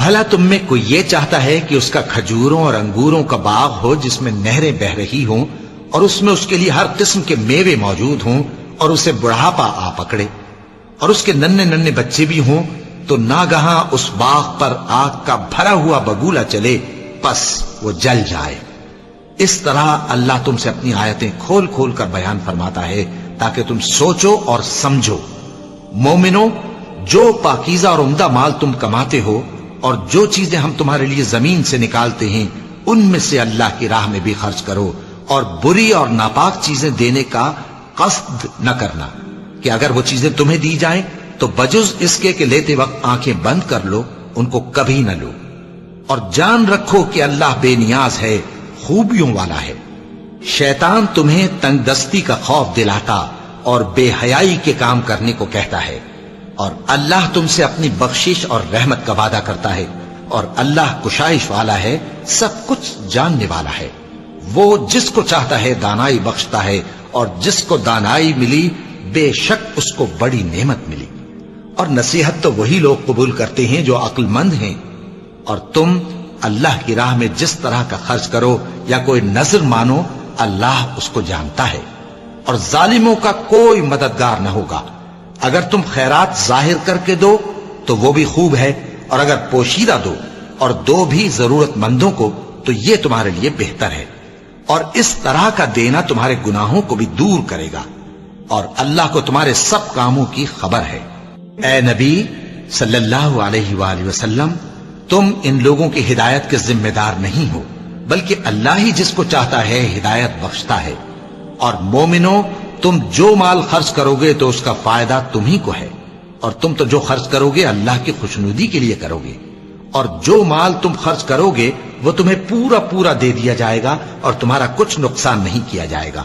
بھلا تم میں کوئی یہ چاہتا ہے کہ اس کا کھجوروں اور انگوروں کا باغ ہو جس میں نہریں بہ رہی ہوں اور اس میں اس کے لیے ہر قسم کے میوے موجود ہوں اور اسے بڑھاپا آ پکڑے اور اس کے ننھے ننھے بچے بھی ہوں تو ناگہاں اس باغ پر آگ کا بھرا ہوا بگولا چلے پس وہ جل جائے؟ اس طرح اللہ تم سے اپنی آیتیں کھول کھول کر بیان فرماتا ہے تاکہ تم سوچو اور سمجھو۔ مومنو، جو پاکیزہ اور عمدہ مال تم کماتے ہو اور جو چیزیں ہم تمہارے لیے زمین سے نکالتے ہیں ان میں سے اللہ کی راہ میں بھی خرچ کرو، اور بری اور ناپاک چیزیں دینے کا قصد نہ کرنا کہ اگر وہ چیزیں تمہیں دی جائیں تو بجز اس کے کہ لیتے وقت آنکھیں بند کر لو ان کو کبھی نہ لو، اور جان رکھو کہ اللہ بے نیاز ہے، خوبیوں والا ہے۔ شیطان تمہیں تنگ دستی کا خوف دلاتا اور بے حیائی کے کام کرنے کو کہتا ہے، اور اللہ تم سے اپنی بخشش اور رحمت کا وعدہ کرتا ہے، اور اللہ کشائش والا ہے، سب کچھ جاننے والا ہے۔ وہ جس کو چاہتا ہے دانائی بخشتا ہے، اور جس کو دانائی ملی بے شک اس کو بڑی نعمت ملی، اور نصیحت تو وہی لوگ قبول کرتے ہیں جو عقل مند ہیں۔ اور تم اللہ کی راہ میں جس طرح کا خرچ کرو یا کوئی نذر مانو اللہ اس کو جانتا ہے، اور ظالموں کا کوئی مددگار نہ ہوگا۔ اگر تم خیرات ظاہر کر کے دو تو وہ بھی خوب ہے، اور اگر پوشیدہ دو اور دو بھی ضرورت مندوں کو تو یہ تمہارے لیے بہتر ہے، اور اس طرح کا دینا تمہارے گناہوں کو بھی دور کرے گا، اور اللہ کو تمہارے سب کاموں کی خبر ہے۔ اے نبی صلی اللہ علیہ وآلہ وسلم، تم ان لوگوں کی ہدایت کے ذمہ دار نہیں ہو، بلکہ اللہ ہی جس کو چاہتا ہے ہدایت بخشتا ہے۔ اور مومنو، تم جو مال خرچ کرو گے تو اس کا فائدہ تم ہی کو ہے، اور تم تو جو خرچ کرو گے اللہ کی خوشنودی کے لیے کرو گے، اور جو مال تم خرچ کرو گے وہ تمہیں پورا پورا دے دیا جائے گا اور تمہارا کچھ نقصان نہیں کیا جائے گا۔